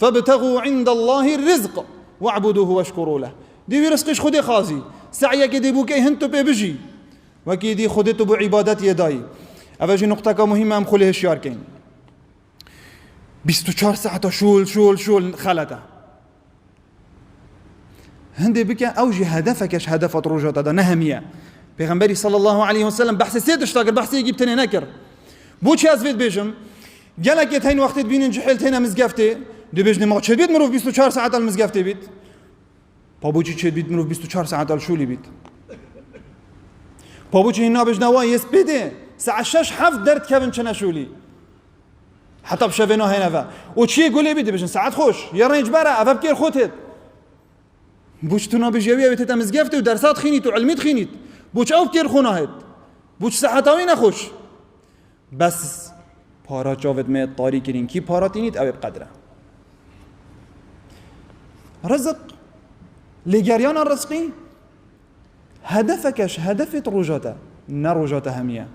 فابتغوا عند الله الرزق واعبدوه واشكروا له. دی رزقش خودی خازی سعی که دی بو که هنتو پی بجی و کی دی خودتو بو عبادت یدایی. اولی نقطه که مهمه هم خلی هشیار کن. 24 ساعت شول خلطه. هندي بك اوجي هدفكش هدف روجات هذا نهميه. پیغمبری صلی الله علیه و سلم بحث سیدش تاگر بحث یگیبتنی نکر. بوچ از وید بیشم. گلک یتین وقت بینن جحلتین مزگفته. دی بیشنی ما چه بید مروف 24 ساعت المزگفته بید. پابوچی چه بید مروف 24 ساعت الشولی بید. پابوچی اینا بیش نوای اس بده. ساعت 6 7 درد کبن چه نشولی. حتی بشوینا هنوا. و چی گلی بیده بیشن ساعت خوش. یا رنج بره. افب کیر خودت. بوش تو نابجیوی بیت تمزگفته و درسات خینید و علمیت خینید. بوش آب کیر خونهد. بوش صحتاوی نخوش. بس پارا جاود میاد طاری کرین کی پارا تینید او بقدره. رزق لجریان الرزقی هدفکش هدفت روجاته نه روجاته همیه.